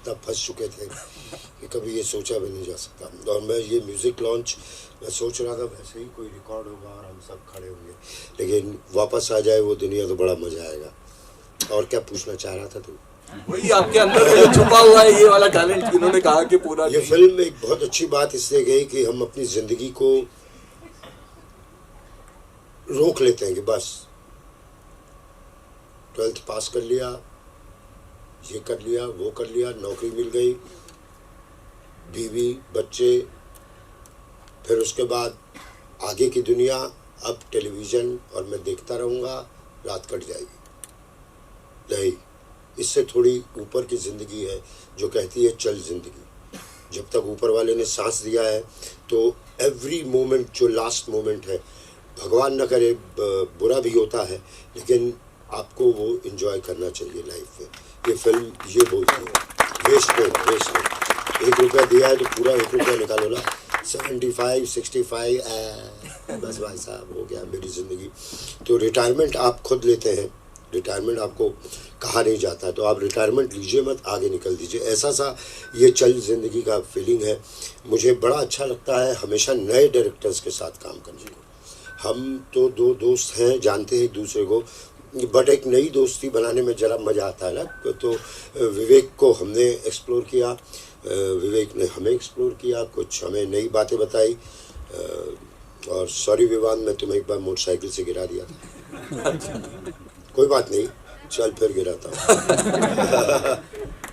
इतना फंस चुके थे कि कभी ये सोचा भी नहीं जा सकता। और मैं ये म्यूज़िक लॉन्च मैं सोच रहा था वैसे ही कोई रिकॉर्ड होगा और हम सब खड़े होंगे, लेकिन वापस आ जाए वो दुनिया तो बड़ा मज़ा आएगा। और क्या पूछना चाह रहा था तू? वही आपके अंदर में जो छुपा हुआ है ये वाला टैलेंट, इन्होंने कहा कि पूरा ये फिल्म में एक बहुत अच्छी बात इसलिए गई कि हम अपनी ज़िंदगी को रोक लेते हैं कि बस 12th पास कर लिया, ये कर लिया, वो कर लिया, नौकरी मिल गई, बीवी बच्चे, फिर उसके बाद आगे की दुनिया, अब टेलीविज़न और मैं देखता रहूँगा, रात कट जाएगी। नहीं, इससे थोड़ी ऊपर की ज़िंदगी है जो कहती है चल ज़िंदगी। जब तक ऊपर वाले ने सांस दिया है तो एवरी मोमेंट जो लास्ट मोमेंट है, भगवान न करे बुरा भी होता है, लेकिन आपको वो एंजॉय करना चाहिए लाइफ में। ये फिल्म ये बोलती है वेस्ट में 1 रुपया दिया है तो पूरा 1 रुपया निकालो ना, 75 65 बस भाई साहब हो गया मेरी ज़िंदगी। तो रिटायरमेंट आप खुद लेते हैं, रिटायरमेंट आपको कहा नहीं जाता है, तो आप रिटायरमेंट लीजिए मत, आगे निकल दीजिए। ऐसा सा ये चल ज़िंदगी का फीलिंग है। मुझे बड़ा अच्छा लगता है हमेशा नए डायरेक्टर्स के साथ काम करने को। हम तो 2 दोस्त हैं, जानते हैं एक दूसरे को, बट एक नई दोस्ती बनाने में ज़रा मज़ा आता है ना। तो विवेक को हमने एक्सप्लोर किया, विवेक ने हमें एक्सप्लोर किया, कुछ हमें नई बातें बताई। और सॉरी विवान, मैं तुम्हें एक बार मोटरसाइकिल से गिरा दिया था। कोई बात नहीं, चल फिर गिराता हूँ।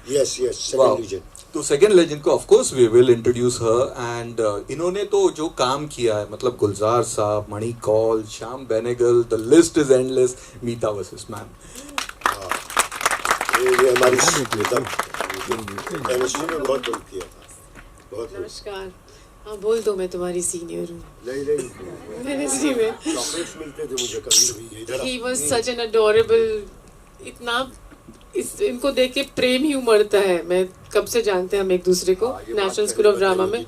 Yes second legend. तो सेकंड लेजेंड को of course we will introduce her and इन्होंने तो जो काम किया है, मतलब Gulzar sahab, Mani Kaul, Shyam Benegal, the list is endless, Meeta versus ma'am. ये हमारी केमिस्ट्री में बहुत हेल्प किया था। बहुत नमस्कार। हाँ बोल दो, मैं तुम्हारी सीनियर हूँ। नहीं केमिस्ट्री में चॉकलेट्स मिलते थे मुझे कभी इधर। He was such an adorable, इतना इनको देख के प्रेम ही उमड़ता है। मैं कब से जानते हैं हम एक दूसरे को, नेशनल स्कूल ऑफ ड्रामा में।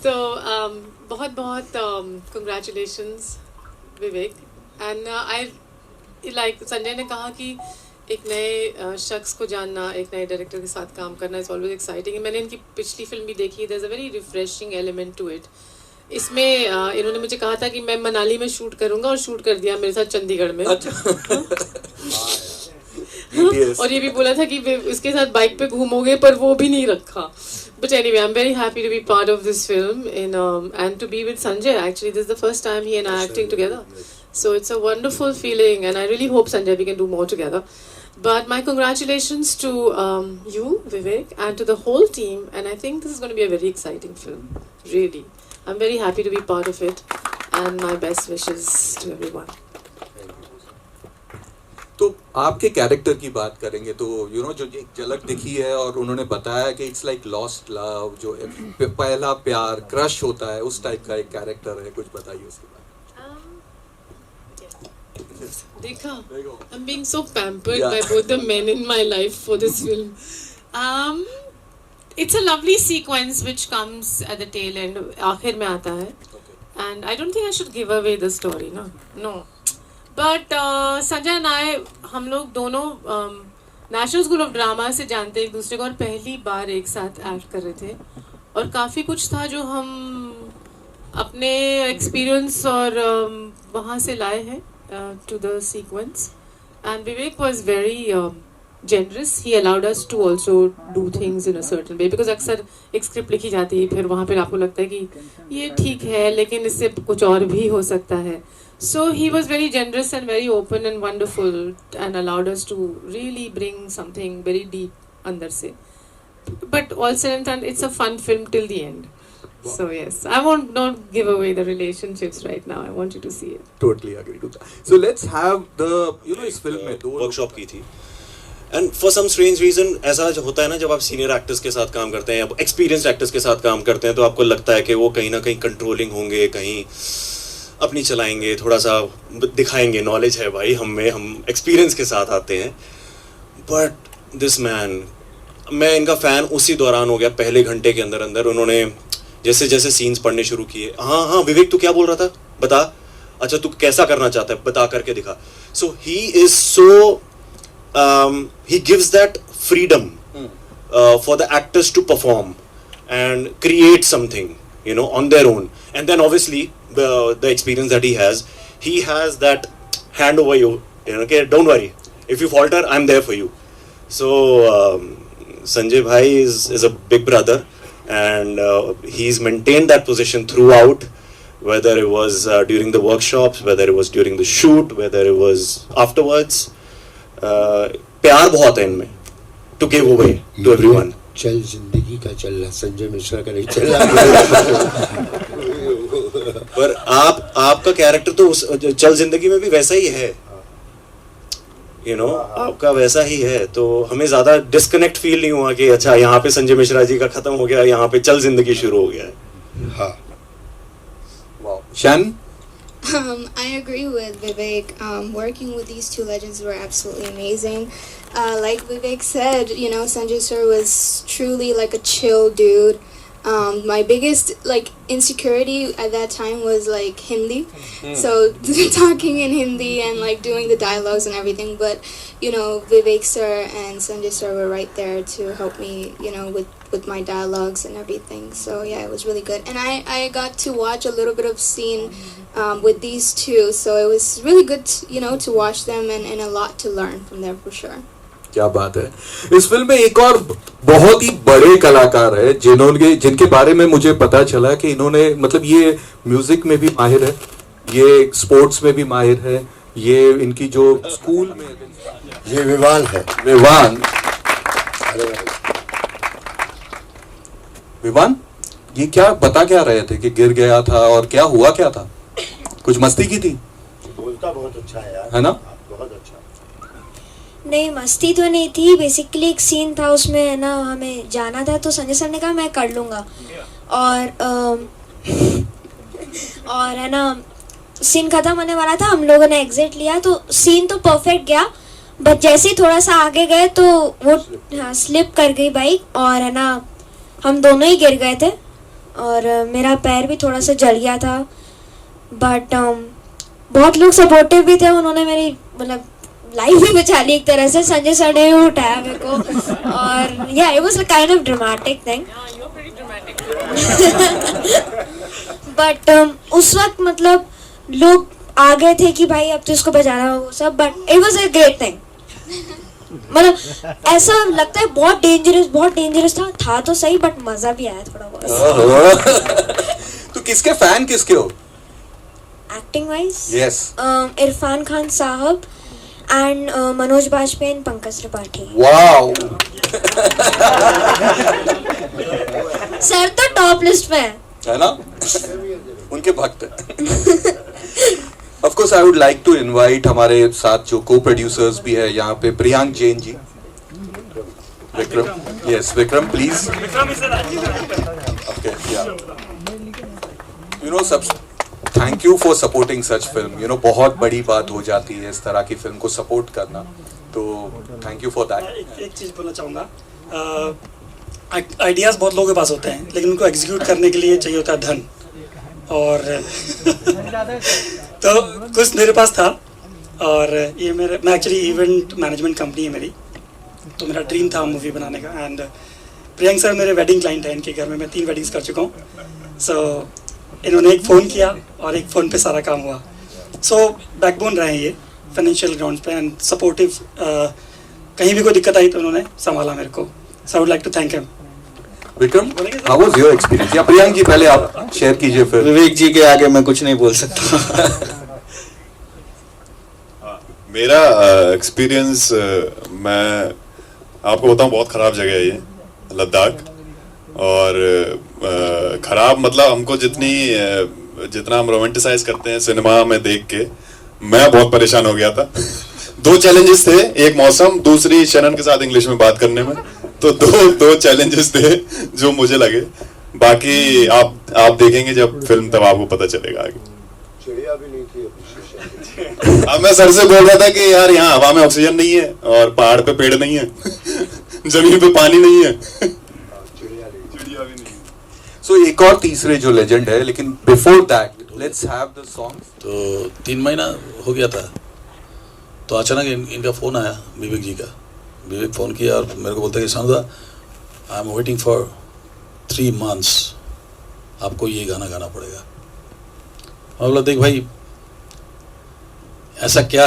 तो बहुत बहुत congratulations Vivek. And I like Sanjay ने कहा कि एक नए शख्स को जानना, एक नए डायरेक्टर के साथ काम करना इज़ ऑलवेज एक्साइटिंग। मैंने इनकी पिछली फिल्म भी देखी, there is a very refreshing element to it. इसमें इन्होंने मुझे कहा था कि मैं मनाली में शूट करूंगा और शूट कर दिया मेरे साथ चंडीगढ़ में। और ये भी बोला था कि उसके साथ बाइक पे घूमोगे, पर वो भी नहीं रखा। But anyway, I'm very happy to be part of this film and to be with Sanjay. Actually, this is the first time he and I are acting together. So it's a wonderful feeling, and I really hope Sanjay we can do more together. But my congratulations to you, Vivek, and to the whole team. And I think this is going to be a very exciting film. Really, I'm very happy to be part of it, and my best wishes to everyone. तो आपके character की बात करेंगे तो you know जो एक झलक दिखी है और उन्होंने बताया कि इट्स लाइक लॉस्ट लव, जो पहला प्यार, क्रश होता है, उस टाइप का एक कैरेक्टर है। कुछ बताइए उसके बारे में। देखा, I'm being so pampered by both the men in my life for this film. It's a lovely sequence which comes at the tail end. आखिर में आता है. And I don't think I should give away the story, no. But Sanjay and I, हम लोग दोनों national school of drama से जानते एक दूसरे को और पहली बार एक साथ एक्ट कर रहे थे। और काफ़ी कुछ था जो हम अपने एक्सपीरियंस और वहाँ से लाए हैं to the sequence. And Vivek was very generous. He allowed us to also do things in a certain way. Because अक्सर एक स्क्रिप्ट लिखी जाती है, फिर वहाँ पर आपको लगता है कि ये ठीक है लेकिन इससे कुछ और भी हो सकता है। So he was very generous and very open and wonderful and allowed us to really bring something very deep under se. But all said and done, it's a fun film till the end. Wow. So yes, I won't not give away the relationships right now. I want you to see it. Totally agree to that. So let's have the इस film में दो workshop की थी and for some strange reason ऐसा जो होता है ना, जब आप सीनियर एक्टर्स के साथ काम करते हैं या एक्सपीरियंस्ड एक्टर्स के साथ काम करते हैं तो आपको लगता है कि वो कहीं ना कहीं कंट्रोलिंग होंगे, कहीं अपनी चलाएंगे, थोड़ा सा दिखाएंगे नॉलेज है भाई हम एक्सपीरियंस के साथ आते हैं। बट दिस मैन, मैं इनका फ़ैन उसी दौरान हो गया। पहले घंटे के अंदर अंदर उन्होंने जैसे जैसे सीन्स पढ़ने शुरू किए, हाँ विवेक तू क्या बोल रहा था, बता, अच्छा तू कैसा करना चाहता है, बता करके दिखा। So he is so he gives that freedom for the actors to perform and create something, you know, on their own. And then obviously the experience that he has that hand over you, you know, okay, don't worry, if you falter, I'm there for you. So Sanjay Bhai is a big brother, and he's maintained that position throughout, whether it was during the workshops, whether it was during the shoot, whether it was afterwards. प्यार बहुत है इनमें, to give away to everyone. चल जिंदगी का चल रहा, संजय मिश्रा का नहीं चल रहा. पर आपका कैरेक्टर तो उस चल जिंदगी में भी वैसा ही है, you know, आपका वैसा ही है. तो हमें ज्यादा डिस्कनेक्ट फील नहीं हुआ कि अच्छा यहाँ पे संजय मिश्रा जी का खत्म हो गया, यहाँ पे चल जिंदगी शुरू हो गया है. हाँ. Wow. Shan? I agree with Vivek. Working with these two legends were absolutely amazing. Like Vivek said, you know, Sanjay sir was truly like a chill dude. My biggest like insecurity at that time was like Hindi, so talking in Hindi and like doing the dialogues and everything. But you know, Vivek sir and Sanjay sir were right there to help me, you know, with my dialogues and everything. So yeah, it was really good. And I got to watch a little bit of scene with these two, so it was really good, you know, to watch them and a lot to learn from them for sure. क्या बात है. इस film में एक और बहुत ही बड़े कलाकार है जिनके बारे में मुझे पता चला कि इन्होंने मतलब ये म्यूजिक में भी माहिर है, ये स्पोर्ट्स में भी माहिर है, ये इनकी जो स्कूल में ये विवान है. विवान ये क्या बता क्या रहे थे कि गिर गया था और क्या हुआ क्या था? कुछ मस्ती की थी? बोलता बहुत अच्छा है यार. है ना? बहुत अच्छा. नहीं, मस्ती तो नहीं थी. बेसिकली एक सीन था, उसमें है ना हमें जाना था, तो संजय सर ने कहा मैं कर लूँगा. और है ना सीन खत्म होने वाला था, हम लोगों ने एग्जिट लिया, तो सीन तो परफेक्ट गया. बट जैसे ही थोड़ा सा आगे गए तो वो स्लिप कर गई बाइक, और है ना हम दोनों ही गिर गए थे, और मेरा पैर भी थोड़ा सा जल गया था. बट बहुत लोग सपोर्टिव भी थे, उन्होंने मेरी मतलब लाइफ भी बचा ली एक तरह से. संजय सर ने भी उठाया मेरे को, और या it was a kind of dramatic thing. But उस वक्त मतलब लोग आ गए थे कि भाई अब तो इसको बचाना हो सब, but it was a great thing. मतलब ऐसा लगता है बहुत डेंजरस था तो सही, बट मजा भी आया थोड़ा बहुत. तो किसके फैन किसके हो? Acting wise yes, Irfan Khan sahab and Manoj Bajpayee and Pankaj Tripathi. Wow. Sir तो टॉप लिस्ट में है ना, उनके भक्त हैं. Of course, I would like to invite हमारे साथ जो co-producers भी है यहाँ पे, Priyank Jain ji. Vikram, yes, Vikram please. Okay, yeah. You know, thank you for supporting such film. You know, बहुत बड़ी बात हो जाती है इस तरह की फिल्म को सपोर्ट करना, तो thank you for that. एक चीज़ बोलना चाहूँगा. आइडियाज़ बहुत लोगों के पास होते हैं, लेकिन उनको एग्जीक्यूट करने के लिए चाहिए होता है धन, और तो कुछ मेरे पास था. और ये मैं एक्चुअली इवेंट मैनेजमेंट कंपनी है मेरी, तो मेरा ड्रीम था मूवी बनाने का. एंड प्रियंक सर मेरे वेडिंग क्लाइंट हैं, इनके घर में मैं 3 वेडिंग्स कर चुका हूँ. सो इन्होंने एक फ़ोन किया और एक फ़ोन पे सारा काम हुआ. सो बैकबोन रहे हैं ये फाइनेंशियल ग्राउंड पे, एंड सपोर्टिव. कहीं भी कोई दिक्कत आई तो उन्होंने संभाला मेरे को. So I would like to thank him. Vikram, how was your experience? या प्रियांक जी पहले आप शेयर कीजिए फिर. विवेक जी के आगे मैं कुछ नहीं बोल सकता. मेरा एक्सपीरियंस मैं आपको बताऊं, बहुत ख़राब जगह है ये लद्दाख. और ख़राब मतलब हमको जितना हम रोमांटिसाइज करते हैं सिनेमा में देख के, मैं बहुत परेशान हो गया था. 2 चैलेंजेस थे, एक मौसम, दूसरी शरण के साथ इंग्लिश में बात करने में. तो दो चैलेंजेस थे जो मुझे लगे. बाकी आप देखेंगे जब फिल्म, तब आपको पता चलेगा आगे. चिड़िया भी नहीं थी. अब मैं सर से बोल रहा था कि यार यहाँ हवा में ऑक्सीजन नहीं है, और पहाड़ पे पेड़ नहीं है, जमीन पे पानी नहीं है, चिड़िया भी नहीं. सो एक और तीसरे जो लेजेंड है, लेकिन before that let's have the song. तो 3 महीना हो गया था तो अचानक इनका फ़ोन आया, विवेक जी का। विवेक फ़ोन किया और मेरे को बोलता है कि Sanuda, I am waiting for 3 months, आपको ये गाना गाना पड़ेगा। मैं बोला देख भाई, ऐसा क्या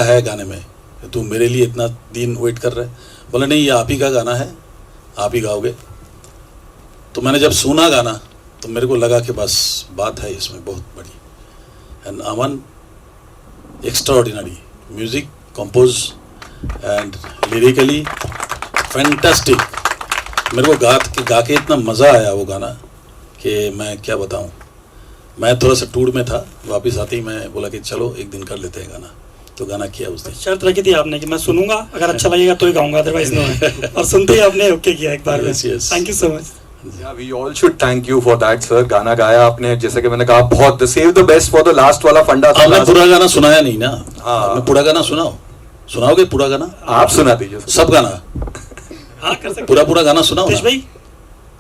है गाने में तू मेरे लिए इतना दिन वेट कर रहा है? बोला नहीं, ये आप ही का गाना है, आप ही गाओगे। तो मैंने जब सुना गाना तो मेरे को लगा कि बस बात है इसमें बहुत बड़ी। And Aman extraordinary music compose and lyrically fantastic. मेरे को गा के इतना मज़ा आया वो गाना कि मैं क्या बताऊं। मैं थोड़ा सा टूर में था, वापस आते ही मैं बोला कि चलो एक दिन कर लेते हैं गाना। तो गाना किया उस दिन। शर्त रखी थी आपने कि मैं सुनूंगा, अगर अच्छा लगेगा तो ही गाऊंगा, अदरवाइज नो। और सुनते ही आपने ओके किया एक बार में। Thank you so much. Yeah, we all should thank you for that, sir. गाना गाया आपने, जैसे कि मैंने कहा, बहुत save the best for the last वाला फंडा था। आपने पूरा गाना सुनाया नहीं ना? आपने पूरा गाना सुनाओगे पूरा गाना? आप सुना दीजिए सब गाना। हाँ, कर सकते। पूरा गाना सुनाओ ना भाई,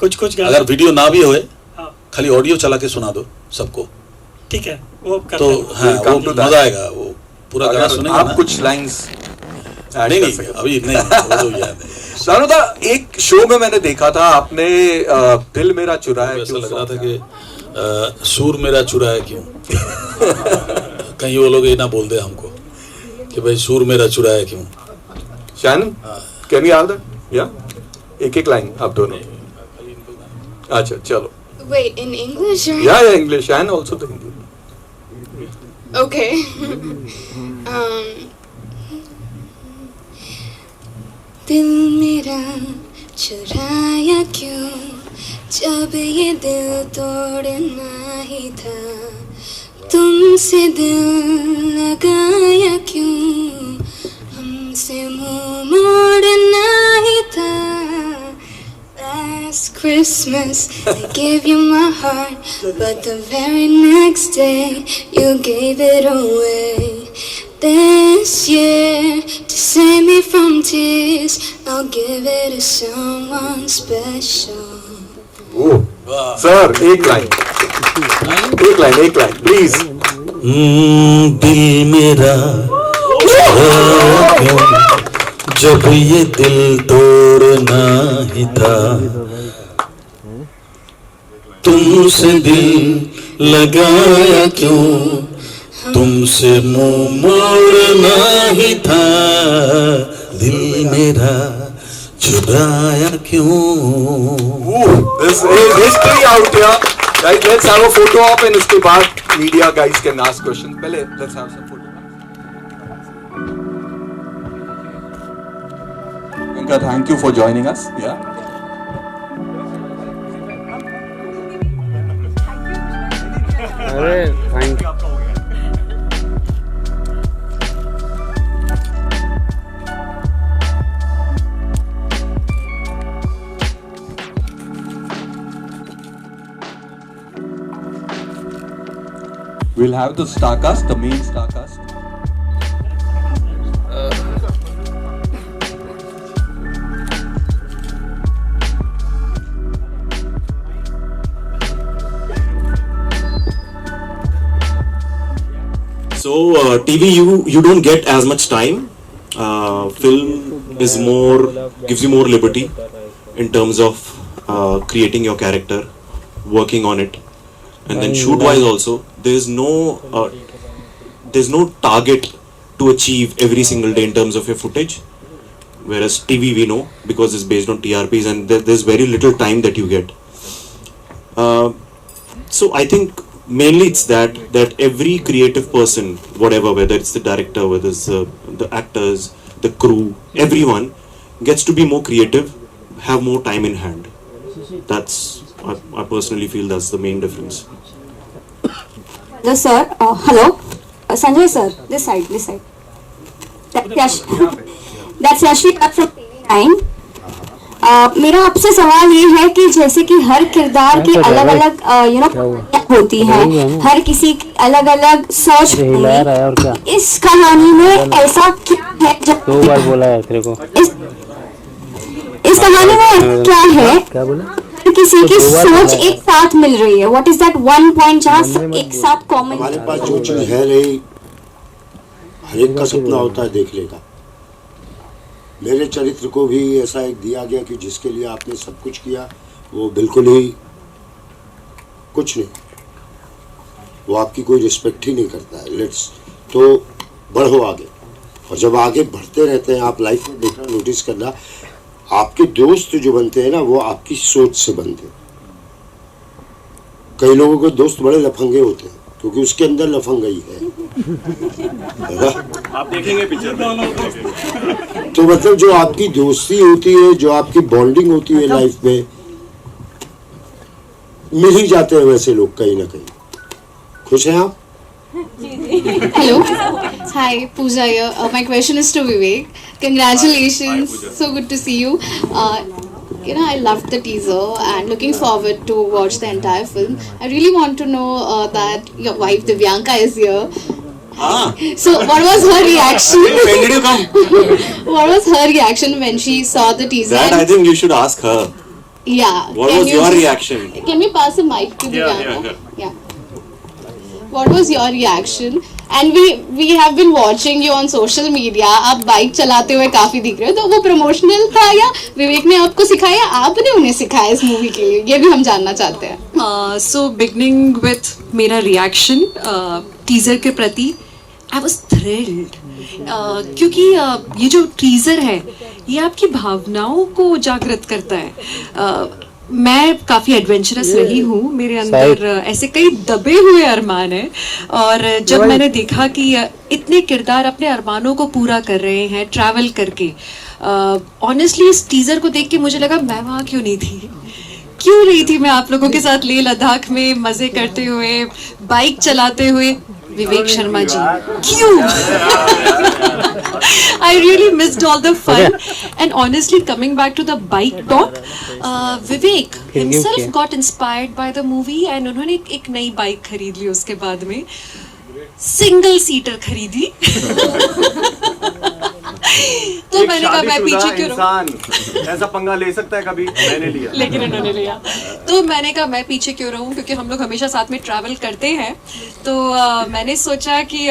कुछ गाना। अगर वीडियो ना भी होए, खाली ऑडियो चला के सुना दो सबको। ठीक है, वो तो हाँ, वो मजा आएगा। वो पूरा गाना सुनेंगे आप ना? कुछ लाइन्स नहीं अभी नहीं, वो तो याद है। सानुदा, एक शो में मैंने देखा था आपने दिल मेरा चुराया ऐसा क्यों, लग रहा था कि सूर मेरा चुराया क्यों। कहीं वो लोग ये ना बोल दे हमको कि भाई सूर मेरा चुराया क्यों। Shannon, can you are that? या एक लाइन आप दोनों। अच्छा चलो। Wait, in English or? या English and also the Hindi. Okay. दिल मेरा चुराया क्यों, जब ये दिल तोड़ना ही था, तुमसे दिल लगाया क्यों, हमसे मुंह मोड़ना ही था। Last Christmas I gave you my heart, but the very next day you gave it away. This year, to save me from tears, I'll give it to someone special. Sir एक लाइन प्लीज। दिल मेरा चुराया क्यों, जब ये दिल तोड़ना ही था, तुमसे दिल लगाया क्यों, तुमसे मुंह मोड़ना ही था, दिल मेरा चुराया क्यों। This is history out here. Guys, let's have a photo op and उसके बाद media guys can ask questions. पहले let's have some photo. Priyanka, thank you for joining us. Yeah. अरे thank you. We'll have the star cast, the main star cast. So TV you don't get as much time. Film is gives you more liberty in terms of creating your character, working on it, and then shoot wise also there's no target to achieve every single day in terms of your footage, whereas TV we know because it's based on TRPs and there's very little time that you get. So I think mainly it's that every creative person, whatever, whether it's the director, whether it's the actors, the crew, everyone gets to be more creative, have more time in hand. That's I personally feel that's the main difference. Hello sir, hello, Sanjay sir, this side. That's Yashi from TV9. मेरा आपसे सवाल ये है कि जैसे कि हर किरदार की अलग अलग होती है, हर किसी की अलग अलग सोच होती है। इस कहानी में ऐसा क्या है जो 2 बार बोला है तेरे को? इस कहानी में क्या है, हर किसी की सोच एक साथ मिल रही है। What is that one point जहाँ एक साथ कॉमन? हमारे पास जो चीज है नहीं हर एक का सपना होता है देखने का। मेरे चरित्र को भी ऐसा एक दिया गया कि जिसके लिए आपने सब कुछ किया वो बिल्कुल ही कुछ नहीं, वो आपकी कोई रिस्पेक्ट ही नहीं करता है। लेट्स तो बढ़ो आगे, और जब आगे बढ़ते रहते हैं आप लाइफ में देखना नोटिस करना, आपके दोस्त जो बनते हैं ना वो आपकी सोच से बनते हैं। कई लोगों के दोस्त बड़े लफंगे होते हैं क्योंकि उसके अंदर लफंगाई है आप देखेंगे पिक्चर में। तो मतलब जो आपकी दोस्ती होती है, जो आपकी बॉन्डिंग होती है लाइफ में, मिल ही जाते हैं वैसे लोग कहीं ना कहीं। खुश हैं आप? Hello. Hi, Pooja here. My question is to Vivek. Congratulations. So good to see you. I loved the teaser and looking forward to watch the entire film. I really want to know that your wife Divyanka is here. So what was her reaction? When did you come? What was her reaction when she saw the teaser? That I think you should ask her. Yeah. What was your reaction? Can we pass a mic to Divyanka? Yeah. What was your reaction? And we have been watching you on social media. आप bike चलाते हुए काफी दिख रहे हो, तो वो promotional था या विवेक ने आपको सिखाया या आपने उन्हें सिखाया इस मूवी के लिए? ये भी हम जानना चाहते हैं। So beginning with मेरा रिएक्शन टीजर के प्रति, I was thrilled. क्योंकि ये जो टीजर है ये आपकी भावनाओं को जागृत करता है। मैं काफ़ी एडवेंचरस रही हूँ, मेरे अंदर ऐसे कई दबे हुए अरमान हैं, और जब मैंने देखा कि इतने किरदार अपने अरमानों को पूरा कर रहे हैं ट्रैवल करके, ऑनेस्टली इस टीज़र को देख के मुझे लगा मैं वहाँ क्यों नहीं थी मैं आप लोगों के साथ लेह लद्दाख में मज़े करते हुए, बाइक चलाते हुए। विवेक शर्मा जी क्यों? I really missed all the fun. And honestly, coming back to the bike talk, Vivek himself got inspired by the movie and उन्होंने एक नई बाइक खरीद ली, उसके बाद में सिंगल सीटर खरीदी। तो मैंने कहा मैं पीछे क्यों रहूं? ऐसा पंगा ले सकता है कभी? मैंने लिया, लेकिन उन्होंने लिया। तो मैंने कहा मैं पीछे क्यों रहूं, क्योंकि हम लोग हमेशा साथ में ट्रैवल करते हैं। तो मैंने सोचा कि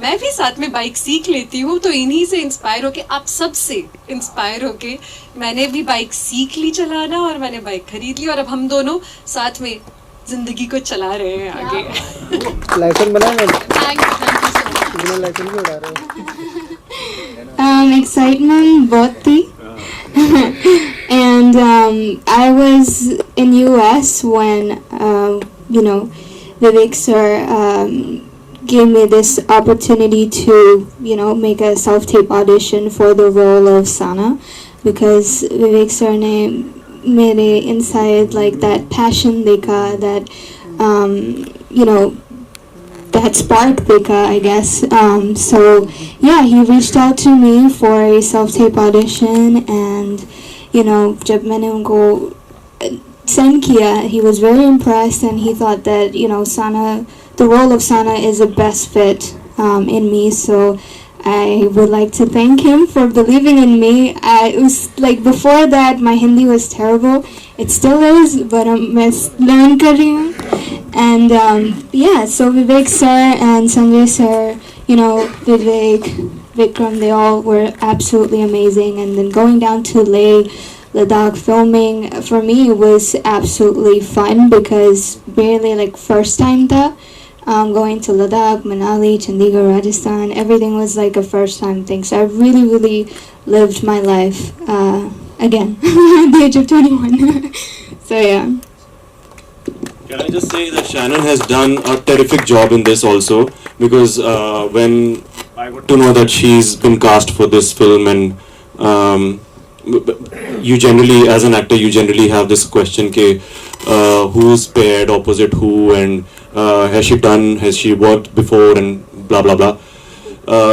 मैं भी साथ में बाइक सीख लेती हूँ। तो इन्हीं से इंस्पायर होके, आप सब से इंस्पायर होके मैंने भी बाइक सीख ली चलाना, और मैंने बाइक खरीद ली, और अब हम दोनों साथ में जिंदगी को चला रहे हैं आगे। लाइसेंस बना है? Thank you so much. License भी उड़ा रहे हो? Excitement बहुत थी and I was in US when Vivek sir gave me this opportunity to make a self-tape audition for the role of Sana, because Vivek sir ne mere inside like that passion dekha, that that spark dekha, I guess. So yeah, he reached out to me for a self-tape audition, and jab maine unko send kiya, he was very impressed, and he thought that Sana, the role of Sana is the best fit in me. So I would like to thank him for believing in me. It was like before that my Hindi was terrible. It still is, but I'm learn kar rahi hu. And yeah, so Vivek sir and Sanjay sir, Vivek, Vikram, they all were absolutely amazing. And then going down to Leh Ladakh filming, for me it was absolutely fun, because barely like first time tha. Going to Ladakh, Manali, Chandigarh, Rajasthan, everything was like a first time thing. So I really, really lived my life again at the age of 21. So yeah. Can I just say that Shannon has done a terrific job in this also, because when I got to know that she's been cast for this film, and you generally, as an actor, you generally have this question ke who's paired opposite who, and has she worked before, and blah blah blah.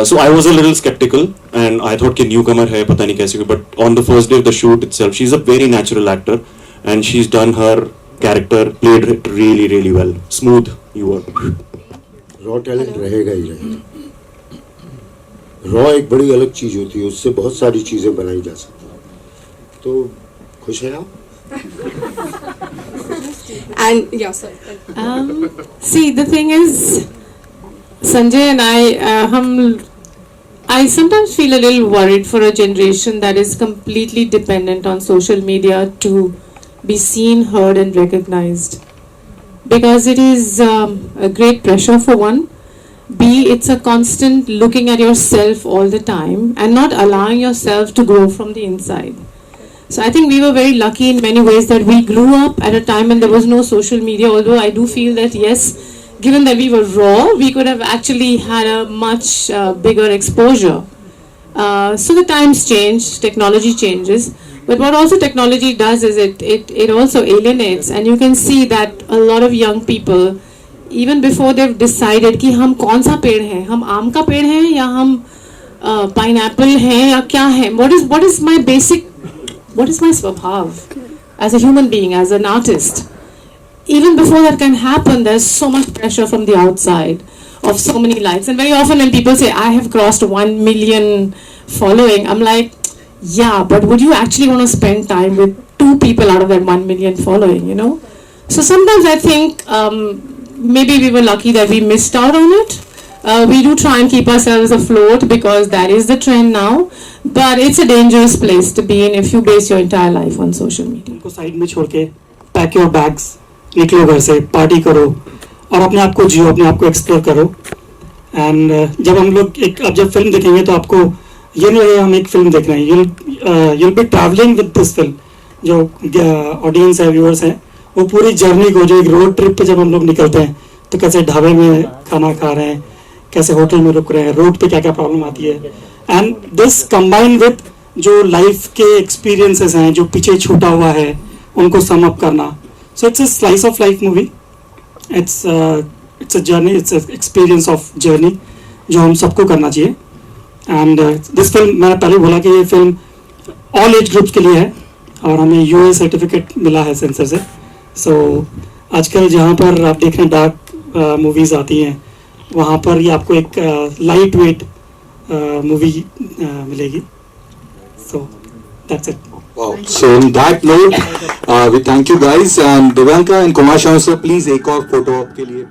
So I was a little skeptical, and I thought कि newcomer है, पता नहीं कैसे, but on the first day of the shoot itself, she's a very natural actor, and she's done her character, played it really really well. Smooth you were. Raw talent रहेगा ही रहेगा। Raw एक बड़ी अलग चीज होती है, उससे बहुत सारी चीजें बनाई जा सकती हैं। तो खुश हैं आप? And yeah, sorry. See, the thing is, Sanjay and I, हम I sometimes feel a little worried for a generation that is completely dependent on social media to be seen, heard, and recognized. Because it is a great pressure for one. B, it's a constant looking at yourself all the time and not allowing yourself to grow from the inside. So I think we were very lucky in many ways that we grew up at a time when there was no social media, although I do feel that yes, given that we were raw, we could have actually had a much bigger exposure. So the times change, technology changes, but what also technology does is it also alienates, and you can see that a lot of young people, even before they've decided कि हम कौन सा पेड़ है, हम आम का पेड़ है या हम pineapple है या क्या है, what is my basic, what is my स्वभाव as a human being, as an artist. Even before that can happen, there's so much pressure from the outside of so many likes. And very often when people say, I have crossed 1 million following, I'm like, yeah, but would you actually want to spend time with 2 people out of that 1 million following, you know? So sometimes I think maybe we were lucky that we missed out on it. We do try and keep ourselves afloat because that is the trend now. But it's a dangerous place to be in if you base your entire life on social media. को side में छोड़ के pack your bags, निकलो घर से, party करो और अपने आप को जियो, अपने आप को एक्सप्लोर करो. एंड जब हम लोग अब जब फिल्म देखेंगे तो आपको ये नहीं लगेगा हम एक फिल्म देख रहे हैं. you'll be traveling with this film. जो ऑडियंस है, व्यूअर्स हैं, वो पूरी जर्नी को, जो एक रोड ट्रिप पे जब हम लोग निकलते हैं तो कैसे ढाबे में खाना खा रहे हैं, कैसे होटल में रुक रहे हैं, रोड पे क्या क्या प्रॉब्लम आती है. एंड दिस कंबाइन विद जो लाइफ के एक्सपीरियंसेस हैं, जो पीछे छूटा हुआ है, उनको सम अप करना. So it's a slice of life movie. It's a journey, it's a experience of journey जो हम सबको करना चाहिए. एंड दिस फिल्म, मैंने पहले बोला कि ये फिल्म ऑल एज ग्रुप्स के लिए है और हमें यूए सर्टिफिकेट मिला है सेंसर से. सो आजकल जहाँ पर आप देख रहे हैं डार्क मूवीज़ आती हैं, वहाँ पर ये आपको एक लाइट वेट मूवी मिलेगी. So that's it. Wow. So on that note, we thank you guys, and Devanka and Kumar Sharma sir, please एक और फोटो आपके लिए.